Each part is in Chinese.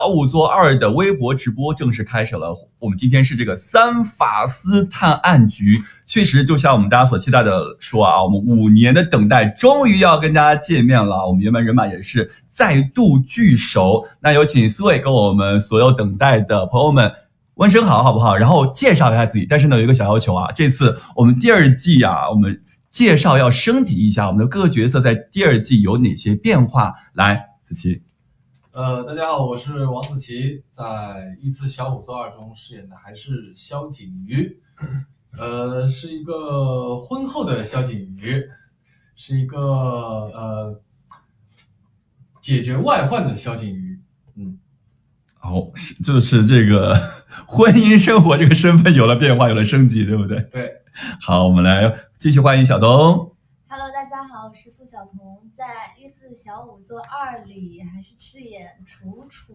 小五座2的微博直播正式开始了。我们今天是这个三法司探案局，确实就像我们大家所期待的说啊，我们5年的等待终于要跟大家见面了。我们原班人马也是再度聚首。那有请四位跟我们所有等待的朋友们问声好，好不好？然后介绍一下自己。但是呢，有一个小要求啊，这次我们第2季啊，我们介绍要升级一下，我们的各个角色在第2季有哪些变化？来，子琪。大家好，我是王子琪，在《御赐小五座2》中饰演的还是萧景瑜，是一个婚后的萧景瑜，是一个解决外患的萧景瑜。就是这个婚姻生活这个身份有了变化，有了升级，对不对？对。好，我们来继续欢迎小东。Hello， 大家好，我是苏小彤，在《御赐小五座2》里还是饰演楚楚。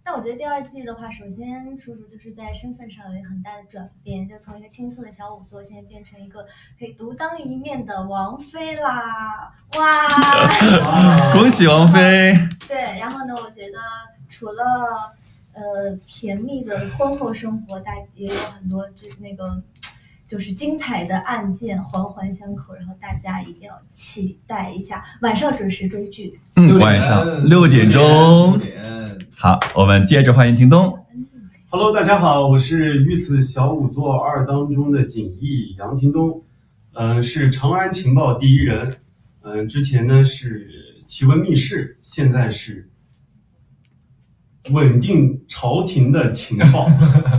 但我觉得第2季的话，首先楚楚就是在身份上有一个很大的转变，就从一个青涩的小五座，现在变成一个可以独当一面的王妃啦！哇，恭喜王妃！对，然后呢，我觉得除了甜蜜的婚后生活，也有很多就是精彩的案件环环相扣，然后大家一定要期待一下，晚上准时追剧。晚上6点钟。好，我们接着欢迎廷东。Hello， 大家好，我是《御赐小五座2》当中的锦衣杨廷东，是长安情报第1人，之前呢是奇闻密室，现在是稳定朝廷的情报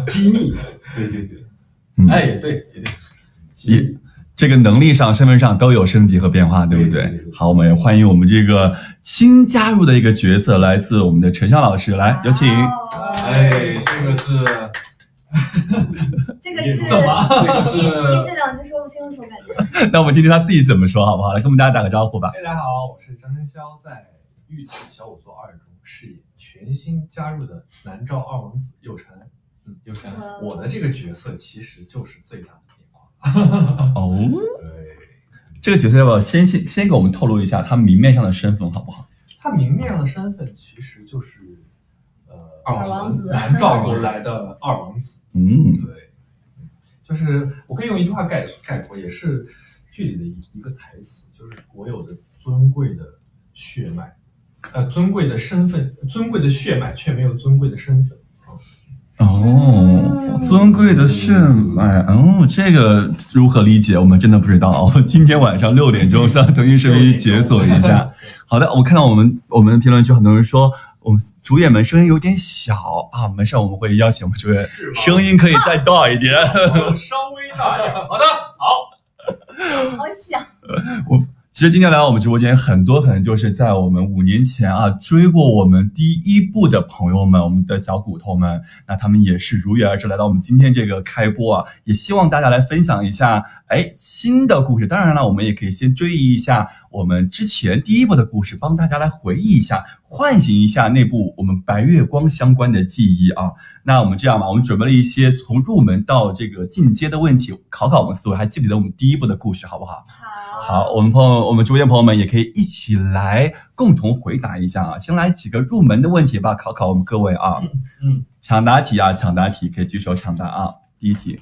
机密，对。也对，这个能力上、身份上都有升级和变化，对不对？好，我们也欢迎我们这个新加入的一个角色，来自我们的陈湘老师，来有请。这个是怎么？这2句说不清楚，感觉。那我们听听他自己怎么说，好不好？来跟我们大家打个招呼吧。大家好，我是张晨潇，在《御赐小五座2》中饰演全新加入的南诏2王子佑辰。佑辰，我的这个角色其实就是最大的变化。哦，对，这个角色要不要先给我们透露一下他明面上的身份，好不好？他明面上的身份其实就是二王子，南诏而来的2王子。对，就是我可以用一句话概括，也是剧里的一个台词，就是国有的尊贵的血脉，尊贵的身份，尊贵的血脉，却没有尊贵的身份。尊贵的血脉，这个如何理解？我们真的不知道哦。今天晚上6点钟上腾讯视频解锁一下。好的，我看到我们的评论区很多人说我们主演们声音有点小啊，没事，我们会邀请我们主演声音可以再大一点，稍微大一点。好的，好响。其实今天来到我们直播间，很多可能就是在我们5年前啊追过我们第1部的朋友们，我们的小骨头们，那他们也是如约而至来到我们今天这个开播啊，也希望大家来分享一下新的故事。当然了，我们也可以先追忆一下我们之前第1部的故事，帮大家来回忆一下，唤醒一下那部我们白月光相关的记忆啊。那我们这样吧，我们准备了一些从入门到这个进阶的问题，考我们4位，还记不记得我们第1部的故事，好不好？好，我们直播间朋友们也可以一起来共同回答一下啊。先来几个入门的问题吧，考我们各位啊。抢答题啊，抢答题可以举手抢答啊。第1题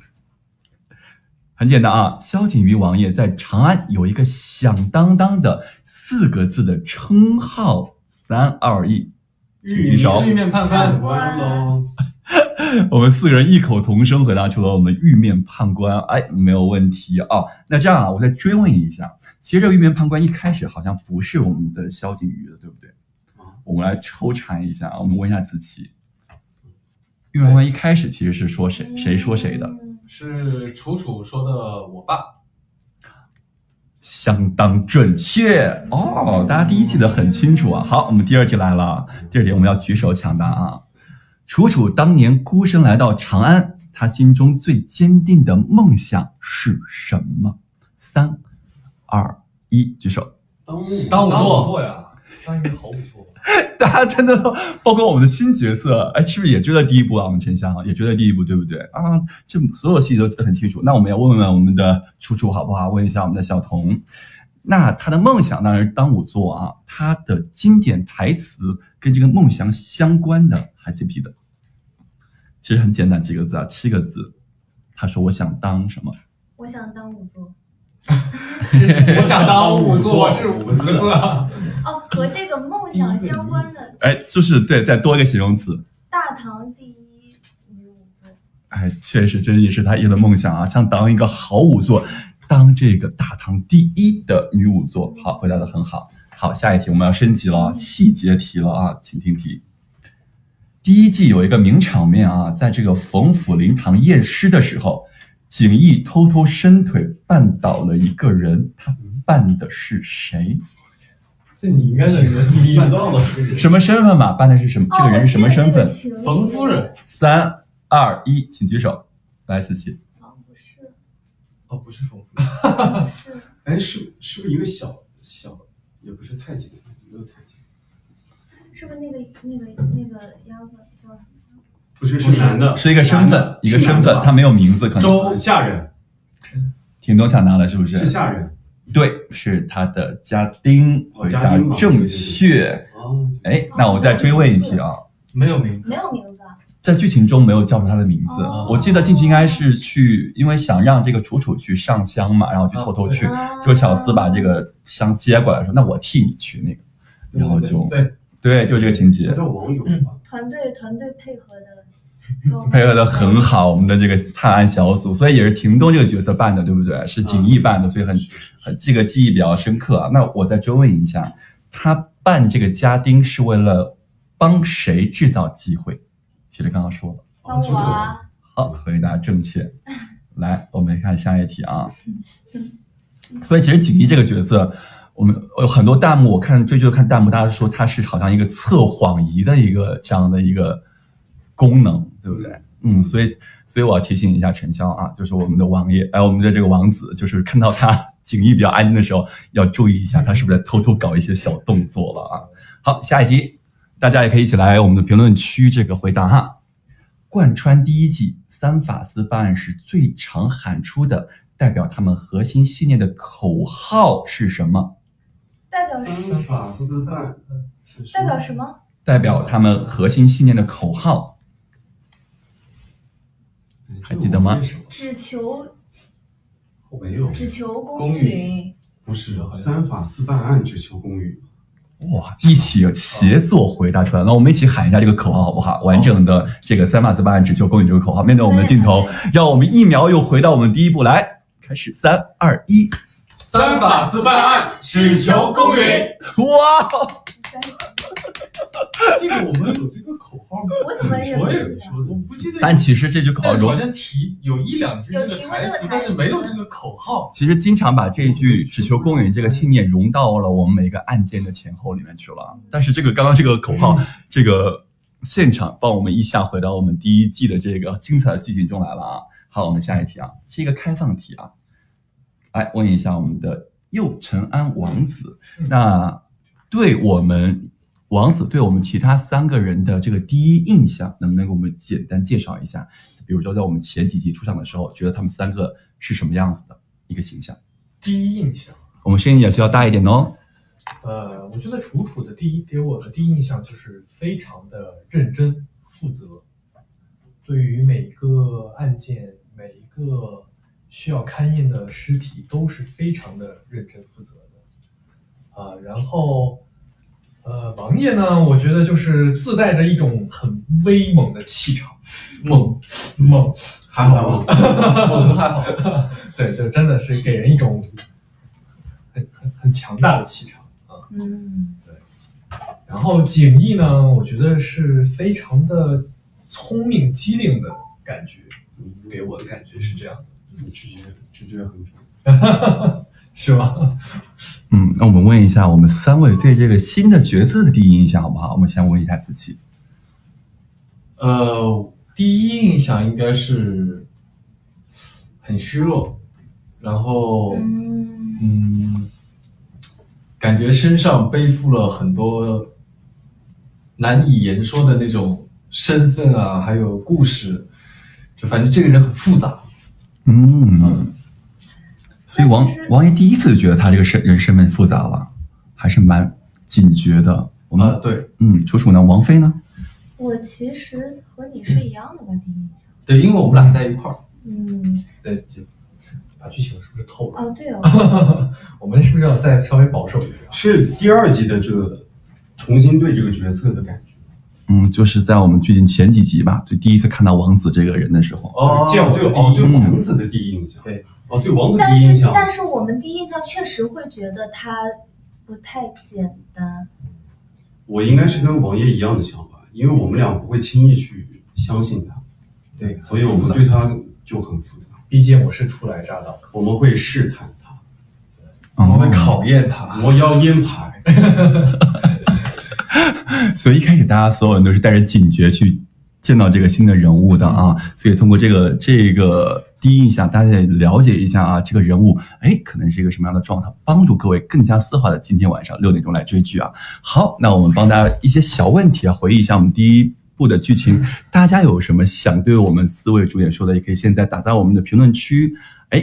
很简单啊，萧景瑜王爷在长安有一个响当当的4个字的称号，3、2、1，请举手。玉面判官。我们4个人异口同声回答出了我们玉面判官，没有问题啊。那这样啊，我再追问一下，其实这个玉面判官一开始好像不是我们的萧景瑜的，对不对？我们来抽查一下，我们问一下子琪，玉面判官一开始其实是说谁说谁的？是楚楚说的我爸。相当准确哦，大家第1记得很清楚啊。好，我们第2题来了，第2题我们要举手抢答啊。楚楚当年孤身来到长安，他心中最坚定的梦想是什么？3、2、1，举手。当五座呀，当一名好五座。大家真的包括我们的新角色，是不是也追了第1部啊？我们沉香也追了第1部，对不对啊？这所有细节都记得很清楚。那我们要问问我们的楚楚好不好？问一下我们的小童，那他的梦想当然是当仵作啊，他的经典台词跟这个梦想相关的，还记不记得？其实很简单，几个字啊，7个字。他说：“我想当什么？”我想当仵作。我想当仵作是5个字啊。哦，和这个梦想相关的。哎，就是对，再多一个形容词。大唐第一女仵作。哎，确实，这也是他一的梦想啊，想当一个好仵作，当这个大唐第一的女仵作。好，回答的很好。好，下一题我们要升级了，细节题了啊，请听题。第1季有一个名场面啊，在这个冯府灵堂验尸的时候，景逸偷偷伸腿绊倒了一个人，他绊的是谁？这你应该能办到了。什么身份嘛？绊的是什么？这个人是什么身份？冯夫人。 3、2、1，请举手。来，4期。不是。哦，不是冯夫人。是。哎，是不是一个小，也不是太监，没有太监。是不是那个丫鬟叫什么？不是，是男的，是一个身份，一个身份，他没有名字，可能。周下人。挺多抢答了，是不是？是下人。对，是他的家丁，回答正确。哦，哎，那我再追问一题啊，没有名字，没有名字啊，在剧情中没有叫出他的名字。我记得进去应该是去，因为想让这个楚楚去上香嘛，然后就偷偷去，结果小厮把这个香接过来说：“那我替你去那个。”然后就对，就这个情节。叫网友吧。团队配合的很好，我们的这个探案小组，所以也是廷东这个角色扮的，对不对？是景逸扮的，所以很这个记忆比较深刻啊。那我再追问一下，他扮这个家丁是为了帮谁制造机会？其实刚刚说了，帮我啊。好，回答正确。来，我们看下一题啊。所以其实景逸这个角色，我们有很多弹幕，我看弹幕，大家说他是好像一个测谎仪的一个这样的一个功能，对不对？所以我要提醒一下陈潇啊，就是我们的王爷，我们的这个王子，就是看到他景逸比较安静的时候，要注意一下他是不是在偷偷搞一些小动作了啊。好，下一题，大家也可以一起来我们的评论区这个回答哈。贯穿第1季，3法司办案时最常喊出的代表他们核心信念的口号是什么？代表3法司办，代表什么？代表他们核心信念的口号。还记得吗？只求没有，只求公允，不是3法司办案只求公允。哇，一起协作回答出来，那我们一起喊一下这个口号好不好？完整的这个3法司办案只求公允这个口号，面对我们的镜头，让我们1秒又回到我们第一步来，开始，3、2、1。3法司办案只求公允。哇！这个我们有这个口号吗？我怎么也我不记得。但其实这句口号好像有1、2句这个台词，但是没有这个口号。其实经常把这一句只求公允这个信念融到了我们每个案件的前后里面去了。但是这个刚刚这个口号，这个现场帮我们一下回到我们第1季的这个精彩的剧情中来了啊。好，我们下一题啊，是一个开放题啊。来问一下我们的右承安王子，那对我们王子对我们其他3个人的这个第一印象，能不能给我们简单介绍一下？比如说在我们前几集出场的时候，觉得他们3个是什么样子的一个形象？第一印象，我们声音也需要大一点哦。我觉得楚楚的给我的第一印象就是非常的认真负责，对于每个案件、每一个需要勘验的尸体都是非常的认真负责的。然后王爷呢，我觉得就是自带着一种很威猛的气场，猛，还好吧，猛还好，对，就真的是给人一种很强大的气场啊。对。然后景逸呢，我觉得是非常的聪明机灵的感觉，给我的感觉是这样的。直觉很准。是吧？那我们问一下我们3位对这个新的角色的第一印象好不好？我们先问一下子琪。第一印象应该是很虚弱，然后感觉身上背负了很多难以言说的那种身份啊，还有故事，就反正这个人很复杂。所以那其实王爷第一次就觉得他这个身份复杂了，还是蛮警觉的。我们对，楚楚呢？王妃呢？我其实和你是一样的吧，第一印象。对，因为我们俩在一块儿。对，就把剧情是不是透了？哦，对哦，我们是不是要再稍微保守一点？是第2季的这个重新对这个角色的感觉。就是在我们最近前几集吧，就第一次看到王子这个人的时候。这样对王子的第一印象。对，对王子但第一印象。但是我们第一印象确实会觉得他不太简单。我应该是跟王爷一样的想法，因为我们俩不会轻易去相信他，对，所以我们对他就很复杂。毕竟我是初来乍到，我们会试探他，我们会考验他，磨腰烟牌。所以一开始大家所有人都是带着警觉去见到这个新的人物的啊，所以通过这个第一印象，大家也了解一下啊，这个人物可能是一个什么样的状态，帮助各位更加丝滑的今天晚上6点钟来追剧啊。好，那我们帮大家一些小问题啊，回忆一下我们第一部的剧情，大家有什么想对我们4位主演说的，也可以现在打在我们的评论区，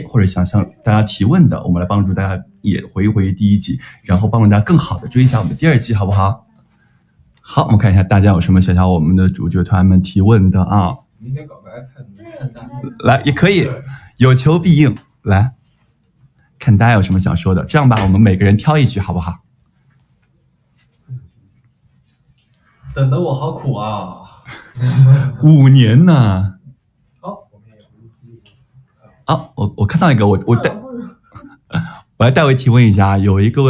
或者想向大家提问的，我们来帮助大家也回忆第一季，然后帮助大家更好的追一下我们的第2季，好不好？好，我们看一下大家有什么想向我们的主角团们提问的啊？应该搞个 iPad 看大家。来，也可以，有求必应。来，看大家有什么想说的。这样吧，我们每个人挑一句，好不好？等得我好苦啊！5年呢？好，我们也有。啊，我看到一个，我不来代为提问一下，有一个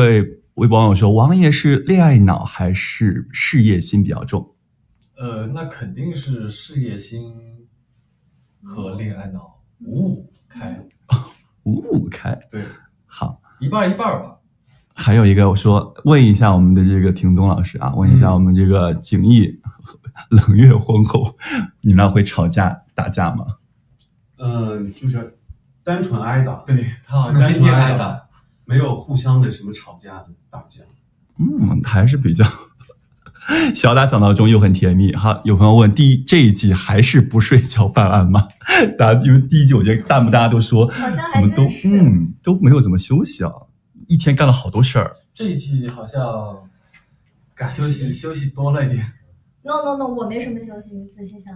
微博网友说，王爷是恋爱脑还是事业心比较重？那肯定是事业心和恋爱脑5-5开。5-5开。对，好，一半一半吧。还有一个我说问一下我们的这个廷东老师啊，问一下我们这个景逸冷月婚后，你们俩会吵架打架吗？就是单纯挨打。对，他好像天天挨打，没有互相的什么吵架的打架。还是比较小打小闹中又很甜蜜。好，有朋友问这一季还是不睡觉办案吗？大家因为第一季我觉得大家都说好像怎么都都没有怎么休息啊，一天干了好多事儿。这一季好像休息多了一点。No， 我没什么休息，你仔细想，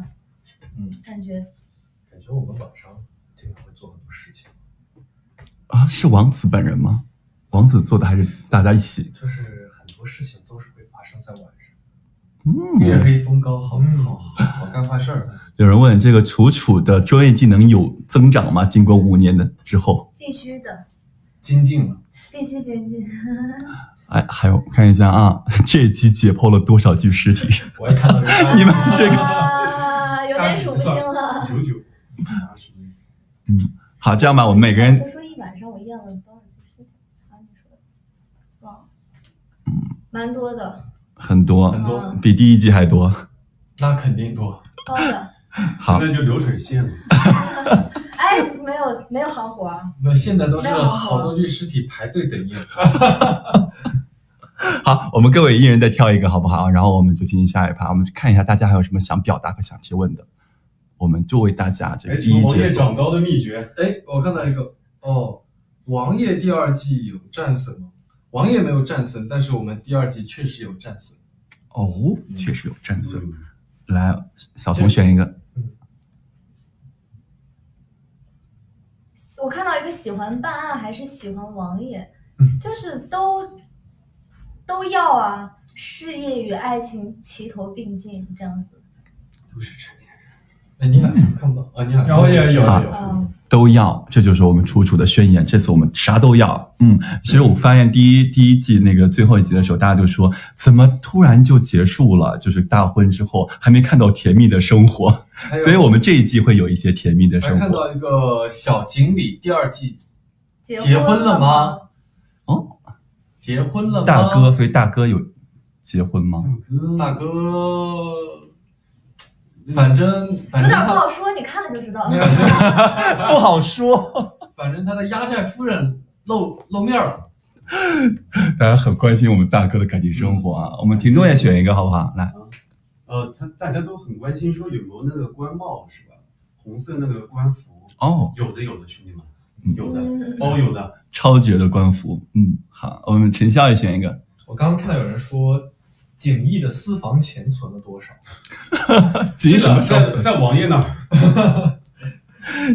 感觉我们晚上经常会做很多事情啊。是王子本人吗？王子做的还是大家一起？就是很多事情都是会发生在晚上。月黑风高，好干坏事儿。有人问这个楚楚的专业技能有增长吗？经过5年的之后，必须的，精进了，必须精进。还有看一下啊，这一集解剖了多少具尸体？我也看到你们这个有点数不清了。99。好，这样吧，我们每个人说一晚上我验了多少具尸体？你说的，忘了，蛮多的，很多，比第一季还多。那肯定多，高的。好，现在就流水线了。没有行活啊。那现在都是好多具尸体排队等验。好，我们各位一人再挑一个，好不好？然后我们就进行下一趴，我们看一下大家还有什么想表达和想提问的，我们就为大家这个一一解锁。王爷长高的秘诀。我看到一个王爷第2季有战损吗？王爷没有战损，但是我们第2季确实有战损。确实有战损。来，小童选一个。我看到一个喜欢办案还是喜欢王爷，就是都要啊，事业与爱情齐头并进这样子。都是成年人。你俩是不是看不到啊？你俩然后也有都要，这就是我们楚楚的宣言。这次我们啥都要。其实我发现第一季那个最后一集的时候，大家就说怎么突然就结束了？就是大婚之后还没看到甜蜜的生活，所以我们这一季会有一些甜蜜的生活。还看到一个小锦鲤第2季结婚了吗？结婚了吗？大哥，所以大哥有结婚吗？大哥，反正有点不好说，你看了就知道了。不好说。反正他的压寨夫人露面了。大家很关心我们大哥的感情生活啊。我们廷东也选一个好不好？来，大家都很关心说有没有那个官帽是吧？红色那个官服。哦，有的，兄弟们。有的，有的。超绝的官服。好，我们陈笑也选一个。我刚刚看到有人说，景逸的私房钱存了多少？景逸什么时候在王爷那儿？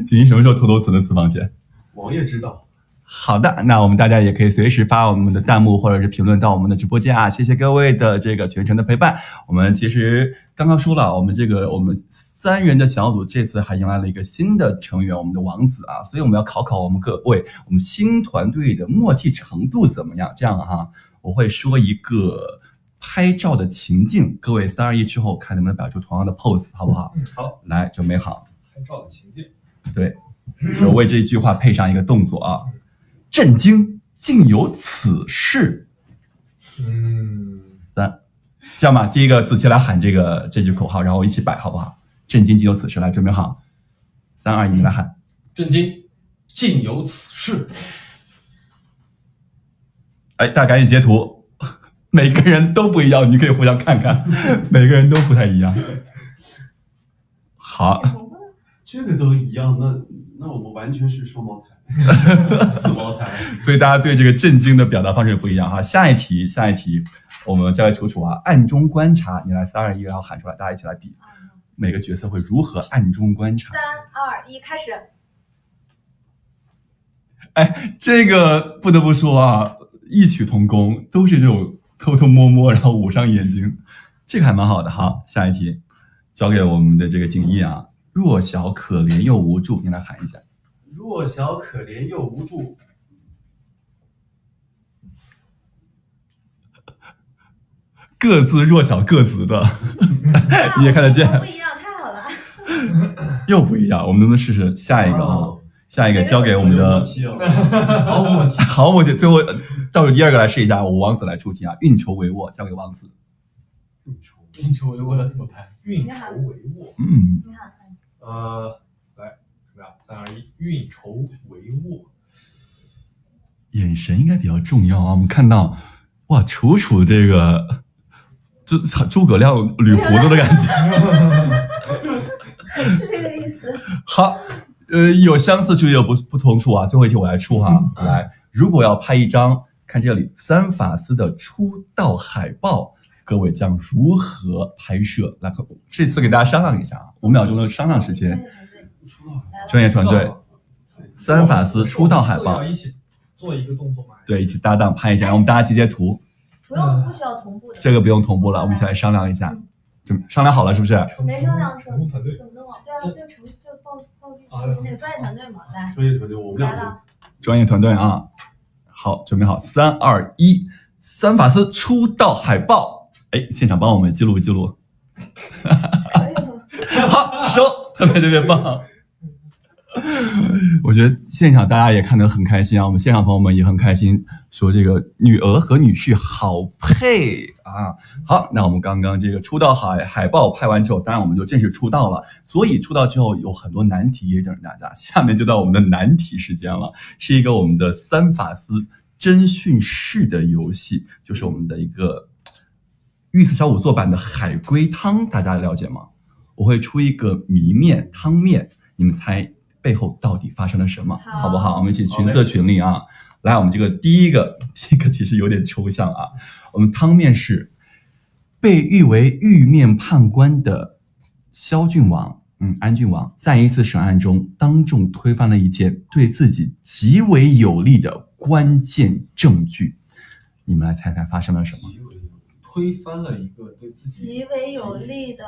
景逸什么时候偷偷存的私房钱？王爷知道。好的，那我们大家也可以随时发我们的弹幕或者是评论到我们的直播间啊，谢谢各位的这个全程的陪伴。我们其实刚刚说了，我们3人的小组这次还迎来了一个新的成员，我们的王子啊，所以我们要考考我们各位，我们新团队的默契程度怎么样？这样哈，我会说一个拍照的情境，各位3、2、1之后看能不能摆出同样的 pose， 好不好？好，来，准备好。拍照的情境。对，就为这句话配上一个动作啊。震惊，竟有此事。3，这样吧，第一个子琪来喊这句口号，然后我一起摆，好不好？震惊，竟有此事，来，准备好，3、2、1，你来喊。震惊，竟有此事。哎，大家赶紧截图，每个人都不一样，你可以互相看看，每个人都不太一样。好，这个都一样，那我们完全是双胞胎。四胞胎，所以大家对这个震惊的表达方式也不一样哈。下一题，我们交给楚楚啊，暗中观察，你来3、2、1，然后喊出来，大家一起来比，每个角色会如何暗中观察。3、2、1，开始。哎，这个不得不说啊，异曲同工，都是这种偷偷摸摸，然后捂上眼睛，这个还蛮好的哈。下一题，交给我们的这个景逸啊，弱小可怜又无助，你来喊一下。弱小可怜又无助，各自弱小各自的，你也看得见？不一样，太好了。又不一样，我们能不能试试下一个啊？下一个交给我们的，毫无默契，毫无默契。最后倒数第二个来试一下，我王子来出题啊，运筹帷幄，交给王子。运筹帷幄要怎么拍？运筹帷幄。你看，来，怎么样？3、2、1，运筹帷幄。眼神应该比较重要啊。我们看到，哇，楚楚这个，就诸葛亮捋胡子的感觉，是这个意思。好，有相似处也有不同处啊。最后一题我来出哈，来，如果要拍一张，看这里三法司的出道海报。各位将如何拍摄？来，这次给大家商量一下啊，5秒钟的商量时间。专业团队，三法司出道海报，一起做一个动作吗？对，一起搭档拍一下，然后我们大家截图。不需要同步的。这个不用同步了，我们一起来商量一下。就商量好了是不是？没商量是成功团队怎么弄啊？对啊，就报那个专业团队嘛，来。专业团队，我们来了。专业团队啊，好，准备好，3、2、1，三法司出道海报。哎，现场帮我们记录。好，收，特别棒。我觉得现场大家也看得很开心啊，我们现场朋友们也很开心，说这个女儿和女婿好配啊。好，那我们刚刚这个出道海报拍完之后，当然我们就正式出道了。所以出道之后有很多难题也等着大家，下面就到我们的难题时间了，是一个我们的三法司侦讯室的游戏，就是我们的一个御赐小仵作版的海龟汤，大家了解吗？我会出一个谜面汤面，你们猜背后到底发生了什么，好不好？我们一起群策群力啊！来，我们这个第一个其实有点抽象啊。我们汤面是被誉为玉面判官的萧郡王，安郡王，在一次审案中当众推翻了一件对自己极为有利的关键证据，你们来猜猜发生了什么？推翻了一个对自己极为有利的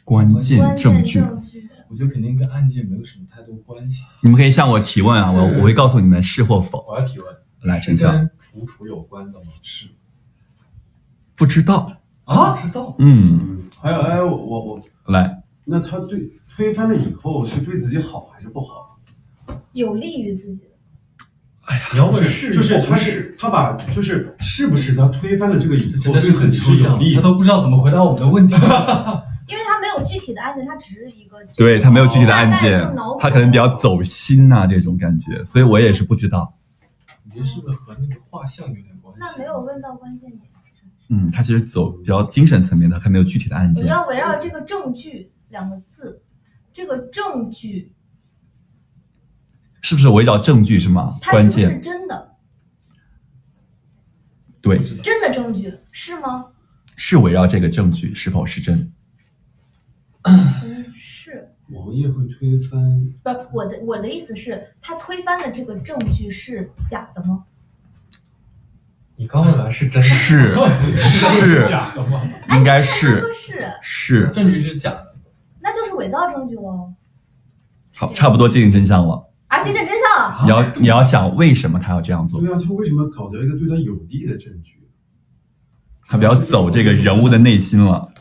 关键证据，我觉得肯定跟案件没有什么太多关系。你们可以向我提问啊，我会告诉你们是或否。我要提问，来，陈晓，跟楚有关的吗？是，不知道啊，不知道。还有，我来，那他推翻了以后是对自己好还是不好？有利于自己的。你要问是就是是不是他推翻了这个以后对自己是有利？他都不知道怎么回答我们的问题。因为他没有具体的案件，他只是一个对他没有具体的案件，他可能比较走心呐、这种感觉，所以我也是不知道。你觉得是不是和那个画像有点关系？那没有问到关键点。他其实走比较精神层面的，还没有具体的案件。我要围绕这个证据2个字，这个证据是不是围绕证据是吗？它是不是关键真的？对，真的证据是吗？是围绕这个证据是否是真。是。王爷会推翻？不，我的意思是，他推翻的这个证据是假的吗？你刚问完是真的？是假的吗？应该他是说是，是。证据是假的。那就是伪造证据喽。好，差不多接近真相了。啊，接近真相了。你要想为什么他要这样做？对啊，他为什么搞到一个对他有利的证据？他比较走这个人物的内心了。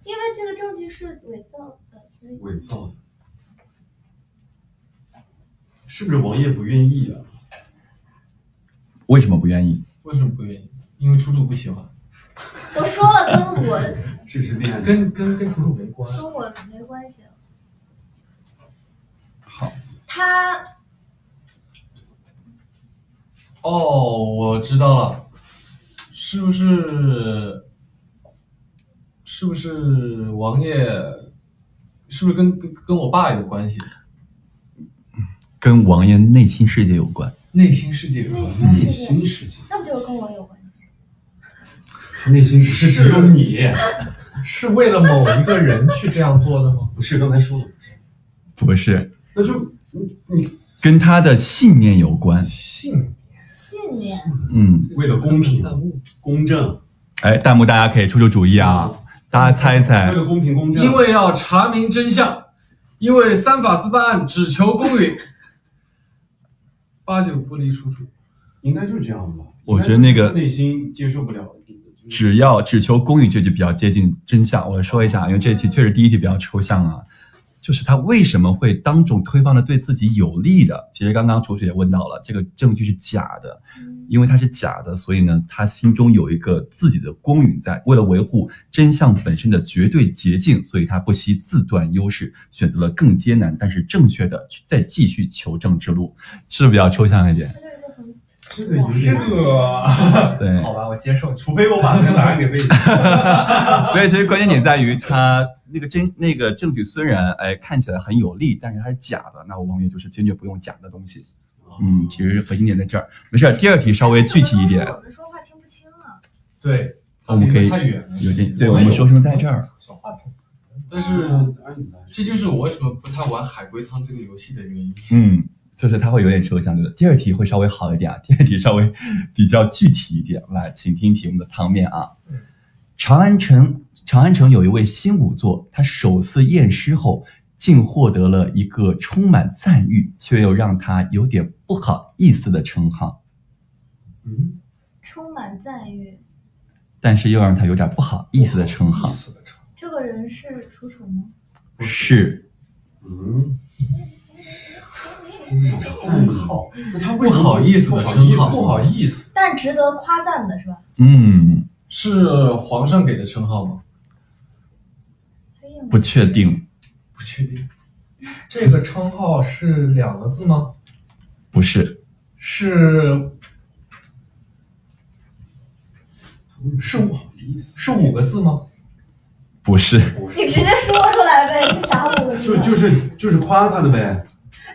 因为这个证据是伪造的，所以伪造的，是不是王爷不愿意啊？为什么不愿意？为什么不愿意？因为楚楚不喜欢。我说了，跟我这是恋爱脑，跟楚楚没关。跟我没关系。好，他哦，我知道了，是不是王爷？是不是跟我爸有关系？跟王爷内心世界有关。内心世界有关内系。内心世界，心世界，那不就是跟我有关系？内心不是只有你，是为了某一个人去这样做的吗？不是刚才说的，不是，那就你跟他的信念有关。信信念。为了公平、公正，哎，弹幕大家可以出出主意啊，大家猜一猜为。了公平公正，因为要查明真相，因为三法司办案只求公允，八九不离楚楚。应该就是这样吧。我觉得那个内心接受不了，只求公允，这就比较接近真相。我说一下，因为这题确实第一题比较抽象啊，就是他为什么会当众推翻了对自己有利的？其实刚刚楚楚也问到了，这个证据是假的，因为它是假的，所以呢，他心中有一个自己的公允在，为了维护真相本身的绝对捷径，所以他不惜自断优势，选择了更艰难但是正确的再继续求证之路，是不是比较抽象一点？这个有这点，对，好吧，我接受。除非我把这个答案给背下来。所以其实关键点在于他那个证据虽然看起来很有利，但是它是假的，那我王爷就是坚决不用假的东西。其实核心点在这儿。没事，第二题稍微具体一点，我们说话听不清啊。对，我们可以太远了，有点，对，我们说声在这儿。小话筒。但是这就是我为什么不太玩海龟汤这个游戏的原因。就是它会有点抽象，对吧？第二题会稍微好一点啊，第二题稍微比较具体一点。来，请听题目的汤面啊。长安城有一位新仵作，他首次验尸后，竟获得了一个充满赞誉，却又让他有点不好意思的称号。充满赞誉。但是又让他有点不好意思的称号。这个人是楚楚吗？是。称号，那他不好意思的称号，不好意思，但值得夸赞的是吧？是皇上给的称号吗？不确定。不确定。这个称号是2个字吗？不是。是5个字吗？不是。你直接说出来呗，你啥5个字？就是夸他的呗。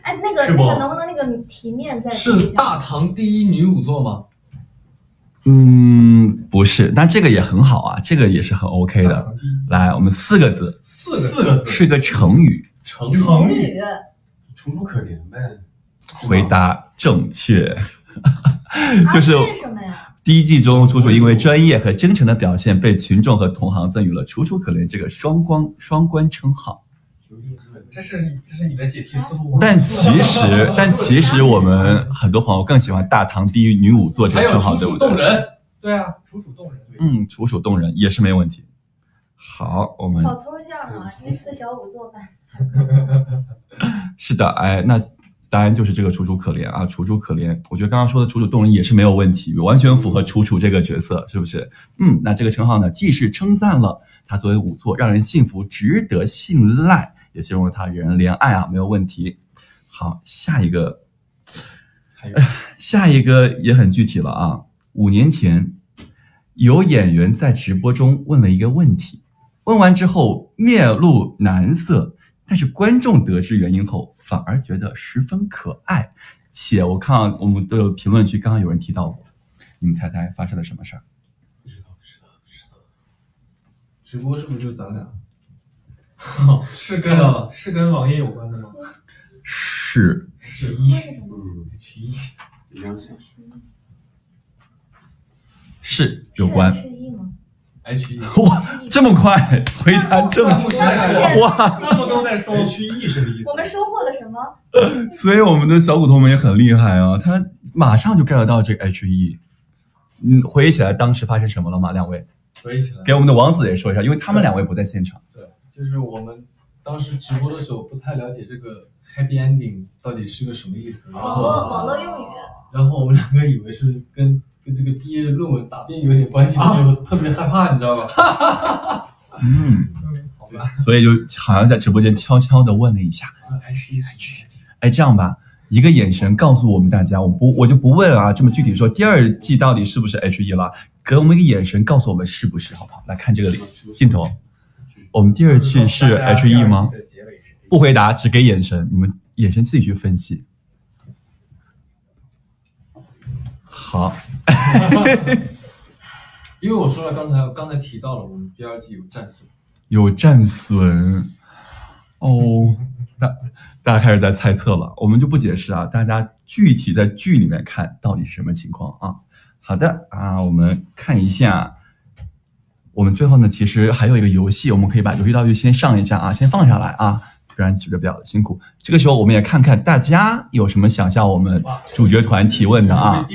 哎，那个能不能那个题面再是大唐第一女仵作吗？不是，但这个也很好啊，这个也是很 OK 的。来，我们4个字，4个字，是个成语。成语，楚楚可怜呗。回答正确。就是为什么呀？第一季中，楚楚因为专业和真诚的表现，被群众和同行赠予了楚楚可怜这个双关称号。这是你的解题思路吗？但其实我们很多朋友更喜欢大唐第一女仵作这个称号，对不对？动人，对啊，楚楚动人。楚楚动人也是没问题。好，我们好抽象啊，一次小仵作版。是的，那答案就是这个楚楚可怜啊，楚楚可怜。我觉得刚刚说的楚楚动人也是没有问题，完全符合楚楚这个角色，是不是？那这个称号呢，既是称赞了他作为仵作让人信服，值得信赖，也形容了他人怜爱啊，没有问题。好，下一个也很具体了啊。5年前，有演员在直播中问了一个问题，问完之后面露难色，但是观众得知原因后，反而觉得十分可爱。且我看我们都有评论区，刚刚有人提到过，你们猜猜发生了什么事儿？不知道。直播是不是就咱俩？是跟网页有关的吗？是是H1一样想。是有关。是1吗？ H1 哇，这么快回答这么清楚哇！他们都在说 H1什么意思？我们收获了什么？所以我们的小骨头们也很厉害啊，他马上就 get 到这个 H1。回忆起来当时发生什么了吗？两位回忆起来，给我们的王子也说一下，因为他们两位不在现场。对，就是我们当时直播的时候不太了解这个 happy ending 到底是个什么意思，网络用语。然后我们两个以为是跟这个毕业论文答辩有点关系，就特别害怕，你知道吧？好吧。所以就好像在直播间悄悄的问了一下。H1，哎，这样吧，一个眼神告诉我们大家，我就不问了啊，这么具体说第2季到底是不是 H1了，给我们一个眼神告诉我们是不是，好不好？来看这个镜头，我们第2季是 H1 吗？不回答，只给眼神，你们眼神自己去分析。好，因为我说了，刚才提到了，我们第2季有战损，有战损哦，大家开始在猜测了，我们就不解释啊，大家具体在剧里面看到底是什么情况啊？好的啊，我们看一下，我们最后呢，其实还有一个游戏，我们可以把游戏道具先上一下啊，先放下来啊，不然举着比较辛苦。这个时候我们也看看大家有什么想向我们主角团提问的啊。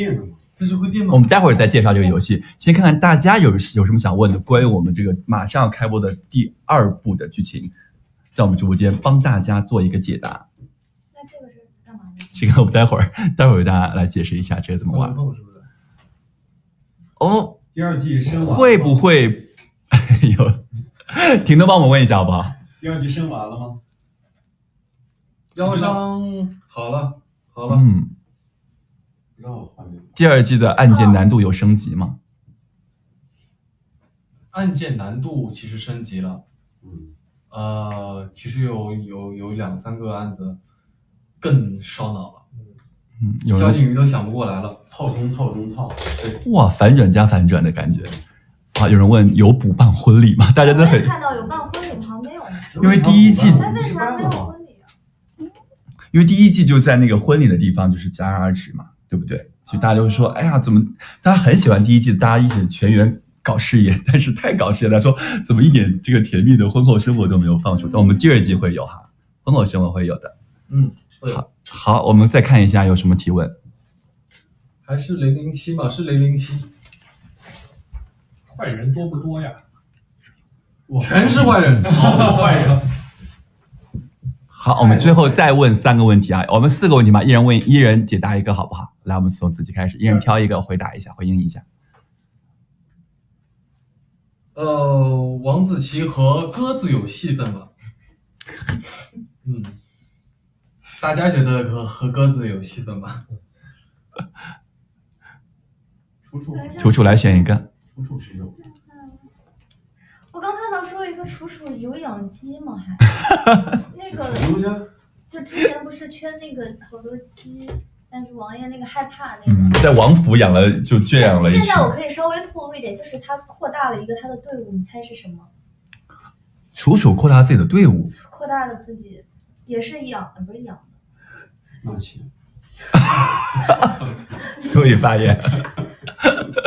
这是会电吗？我们待会儿再介绍这个游戏，先看看大家有什么想问的，关于我们这个马上要开播的第2部的剧情，在我们直播间帮大家做一个解答。那这个是干嘛的？这个我们待会儿为大家来解释一下这个怎么玩。是不是？哦，第2季生完会不会有？婷婷帮我们问一下好不好？第2季生完了吗？腰伤好了。让我画面。第2季的案件难度有升级吗？案件难度其实升级了，其实有2-3个案子更烧脑了，小锦鱼都想不过来了，套中套，对，哇，反转加反转的感觉。啊，有人问有补办婚礼吗？大家都很看到有办婚礼吗？好像没有。因为第1季，那为啥没有婚礼啊？因为第1季就在那个婚礼的地方就是戛然而止嘛，对不对？所以大家就说，哎呀，怎么大家很喜欢第1季，大家一起全员搞事业，但是太搞事业了，说怎么一点这个甜蜜的婚后生活都没有放出？但我们第2季会有哈，婚后生活会有的。会有。好，我们再看一下有什么提问。还是007吗？是007。坏人多不多呀？全是坏人，坏人。好，我们最后再问3个问题啊，我们4个问题嘛，一人解答一个，好不好？来，我们从自己开始，一人挑一个回答一下，回应一下。王子奇和鸽子有戏份吗？大家觉得和鸽子有戏份吗？楚楚来选一个。楚楚是有。我刚看到说一个楚楚有养鸡吗？还那个就之前不是圈那个好多鸡，但是王爷那个害怕那个。在王府养了就圈养了一群。现在我可以稍微透露一点，就是他扩大了一个他的队伍，你猜是什么？楚楚扩大自己的队伍，扩大了自己，也是不是养的。拿钱。终于发言。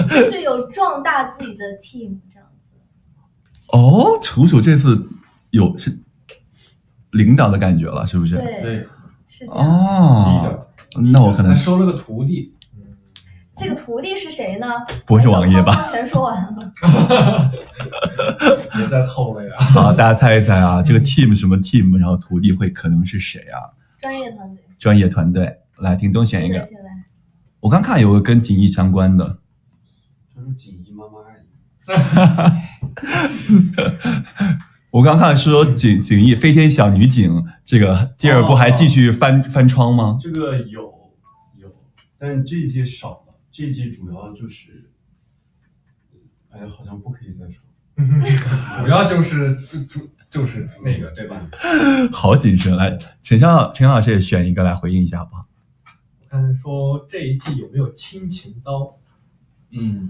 就是有壮大自己的 team 这样子。哦，楚楚这次是领导的感觉了，是不是？对，是这样。哦，那我可能还收了个徒弟。这个徒弟是谁呢？不会是王爷吧？全说完了。别再透了呀！好，大家猜一猜啊，这个 team 什么 team， 然后徒弟会可能是谁啊？专业团队，来，叮咚选一个。我刚看有个跟锦衣相关的。就是锦衣妈妈而已。我刚看说锦衣飞天小女警这个第2部还继续翻窗吗？这个有，但这一季少了。这一季主要就是，哎，好像不可以再说。主要就是就是那个，对吧？好谨慎。来，陈老师也选一个来回应一下好不好？我看说这一季有没有亲情刀？嗯，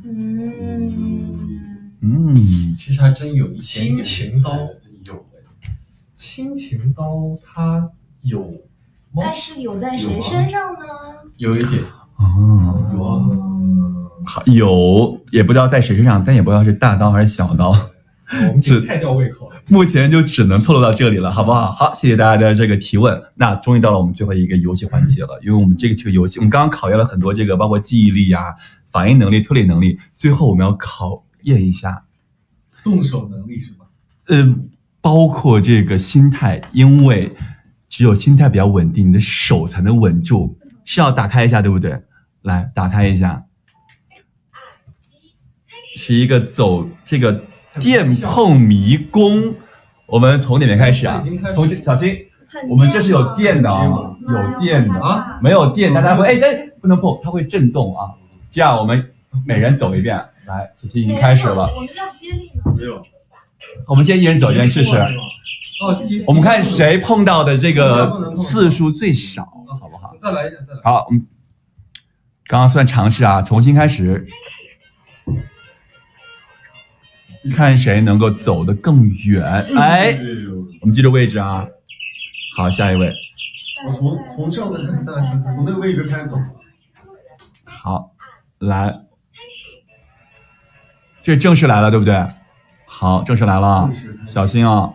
嗯，其实还真有一些亲情刀有，亲情刀它有吗？但是有在谁身上呢？有一点哦，好有，也不知道在谁身上，但也不知道是大刀还是小刀。我们这太吊胃口了。目前就只能透露到这里了，好不好？好，谢谢大家的这个提问。那终于到了我们最后一个游戏环节了，因为我们这个游戏，我们刚刚考验了很多这个，包括记忆力啊、反应能力、推理能力，最后我们要考验一下，动手能力是吗？包括这个心态，因为只有心态比较稳定，你的手才能稳住。是要打开一下，对不对？来，打开一下，是一个走这个电碰迷宫。我们从哪边开始啊？从小心，我们这是有电的啊，有电的啊，没有电大家会不能碰，它会震动啊。这样我们每人走一遍，来，此期已经开始了。我们要接力呢。没有，我们先一人走一遍试试。我们看谁碰到的这个次数最少，好不好？再来一下，再来。好，我们刚刚算尝试啊，重新开始，看谁能够走得更远。哎，我们记住位置啊。好，下一位。我从上的从那个位置开始走。好，来，这正式来了，对不对？好，正式来了啊，小心啊。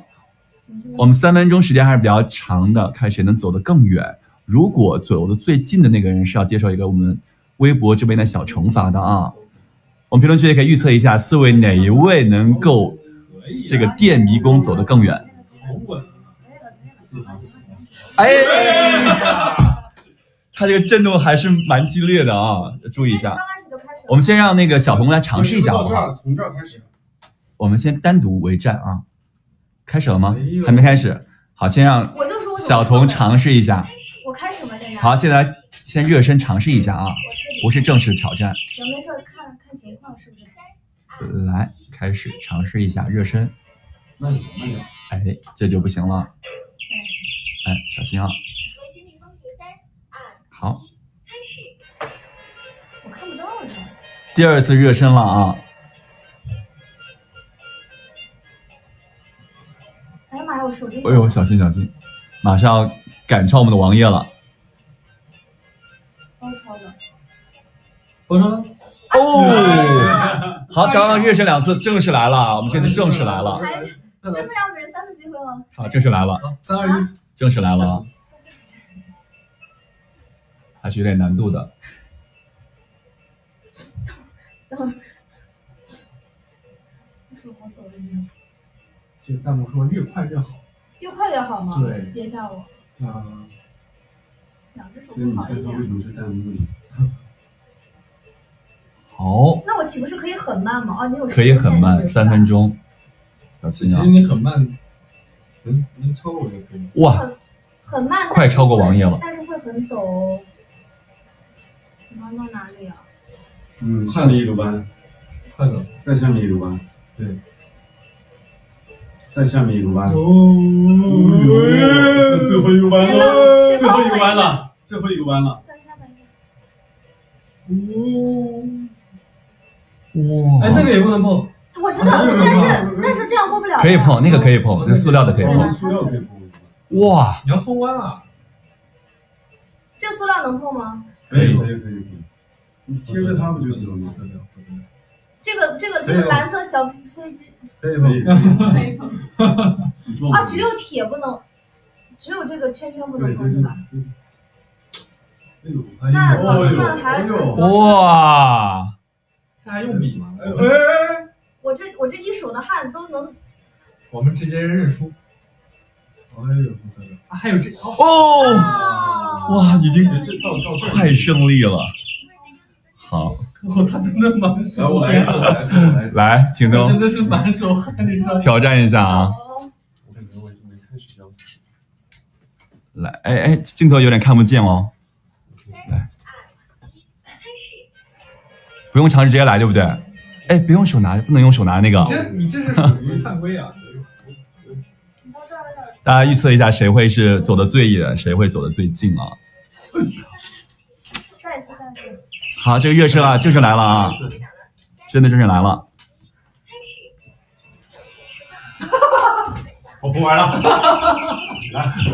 我们3分钟时间还是比较长的，看谁能走得更远。如果走得最近的那个人是要接受一个我们微博这边的小惩罚的啊。我们评论区也可以预测一下4位哪一位能够这个电迷宫走得更远。哎，他这个震动还是蛮激烈的啊，注意一下。刚开始就开始了。我们先让那个小童来尝试一下好不好？从这儿开始。我们先单独为战啊。开始了吗？还没开始。好，先让我就说小童尝试一下。我开始吗？现在。好，现在先热身尝试一下啊，不是正式挑战。行，没事，看看情况是不是。来，开始尝试一下热身。慢点，慢点。哎，这就不行了。哎，小心啊。好。我看不到这。第2次热身了啊。哎呀妈呀，我手机。哎呦，小心小心，马上要赶超我们的王爷了。包抄的。我说哦，好，刚刚热身2次，正式来了，我们这次正式来了。真的要给人3次机会吗？好，正式来了。3、2、1，正式来了啊。还是有点难度的。等会儿。手好抖音。这个弹幕说越快越好。越快越好吗？对。别吓我。嗯。两只手所以你不好一点。猜他为什么是弹幕里？好。那我岂不是可以很慢吗？哦，你有可以很慢，3分钟。小心啊！其实你很慢，能超过我就可以。哇，很慢，快超过王爷了。但是会很陡。你要到哪里啊？下面一个弯，快走，再下面一个弯，对，再下面一个弯。哦，最后一个弯了，最后一个弯了，最后一个弯了。哇！哎，那个也不能碰。我知道，但是这样过不了。可以碰，那个可以碰，那塑料的可以碰。塑料可以碰。哇！你要通弯了。这塑料能碰吗？可以。你贴着它不就行了吗？这个蓝色小飞机可以碰。可以碰。啊，只有铁不能，只有这个圈圈不能碰是吧？那老师们还哇！这还用比吗？我这一手的汗都能。我们直接认输。哎呦，还有这哦，哇，已经快胜利了。好，他真的满手。我来一次，来，请东，真的是满手汗，你说。挑战一下啊！我感觉我已经没开始要死。来，哎，镜头有点看不见哦。来，不用尝试，直接来，对不对？哎，不用手拿，不能用手拿那个。你这是属于犯规啊！大家预测一下谁会是走得最远，谁会走得最近啊？再一次。好，这个热身啊，正式来了啊，真的正式来了。我不玩了。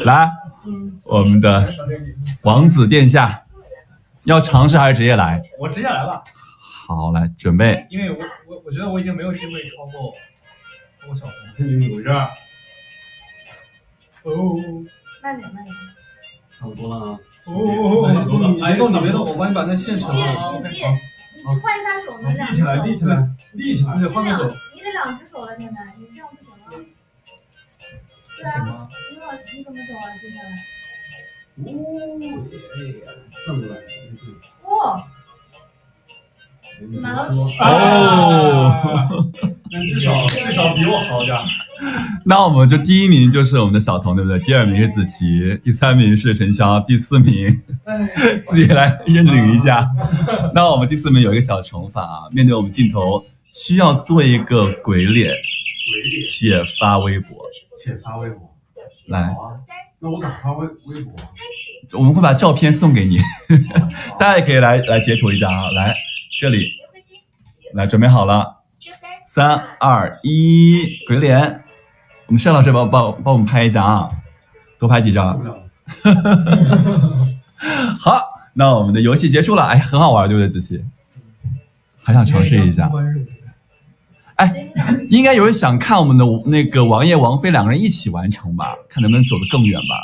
来，我们的王子殿下，要尝试还是直接来？我直接来吧，好，来准备。因为我觉得我已经没有机会超过小红。你努着，慢点。差不多了啊。你别动，我帮你把那线扯了。你换一下手，你两只手。立起来你。得换个手。你得两只手了，现在你这样不行了。对啊，你怎么走啊？接下来。转过来。哇！蛮哦，但至少比我好点。那我们就第一名就是我们的小童，对不对？第二名是子琪，第三名是陈潇，第四名自己来认领一下。那我们第四名有一个小惩罚啊，面对我们镜头需要做一个鬼脸，且发微博。来，那我咋发微博？我们会把照片送给你，大家也可以来截图一下啊。来，这里，来准备好了，3、2、1，鬼脸。我们盛老师帮我们拍一下啊，多拍几张。好，那我们的游戏结束了，哎，很好玩，对不对，子琪？还想尝试一下。哎，应该有人想看我们的那个王爷王妃两个人一起完成吧，看能不能走得更远吧。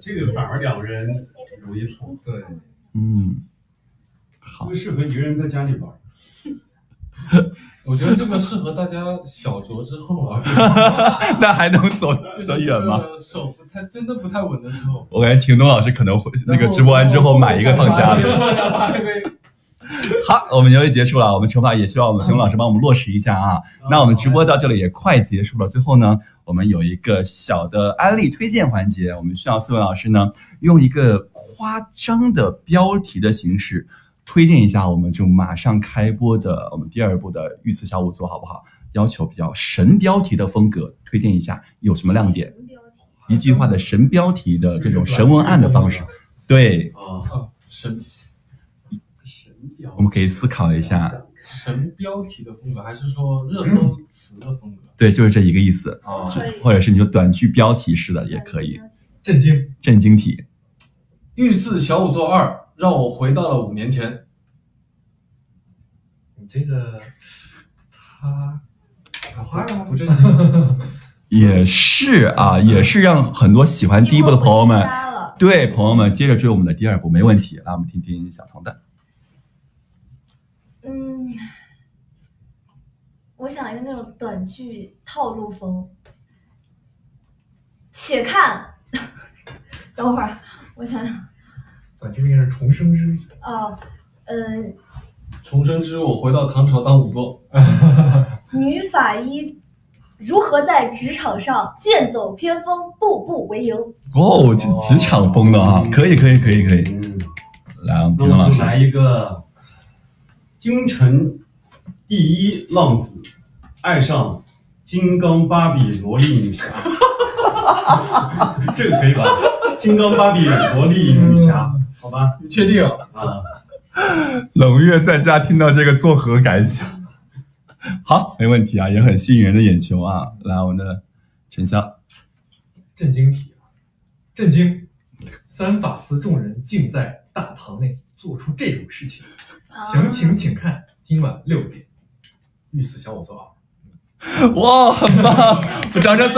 这个反而两个人容易错。对，好，这个适合一个人在家里玩。我觉得这个适合大家小酌之后玩。那还能走远吗？手真的不太稳的时候。我感觉霆东老师可能会那个直播完之后买一个放家里。好，我们游戏结束了，我们惩罚也希望我们霆东老师帮我们落实一下啊。那我们直播到这里也快结束了，最后呢，我们有一个小的安利推荐环节，我们需要4位老师呢用一个夸张的标题的形式推荐一下我们就马上开播的我们第2部的御赐小仵作，好不好？要求比较神标题的风格，推荐一下有什么亮点？一句话的神标题的这种神文案的方式，对，神我们可以思考一下。神标题的风格，还是说热搜词的风格？对，就是这一个意思。或者是你就短句标题式的也可以。震惊体。御赐小仵作2让我回到了5年前。你这个他夸张不震惊。也是啊，也是让很多喜欢第1部的朋友们，对朋友们接着追我们的第2部，没问题。来，我们听听小童的。我想一个那种短剧套路风。且看，等会儿我想想。短剧应该是重生之。重生之我回到唐朝当仵作。女法医如何在职场上剑走偏锋，步步为营？哦，职场风的啊，可以。来，我们听老师来一个京城第一浪子爱上金刚芭比萝莉女侠。这个可以吧？金刚芭比萝莉女侠，好吧？你确定啊？冷月在家听到这个作何感想？好，没问题啊，也很吸引人的眼球啊。来，我们的陈潇，震惊体，震惊！3法司众人竟在大堂内做出这种事情，详情请看今晚6点，御赐小仵作2。哇，很棒！我掌声送。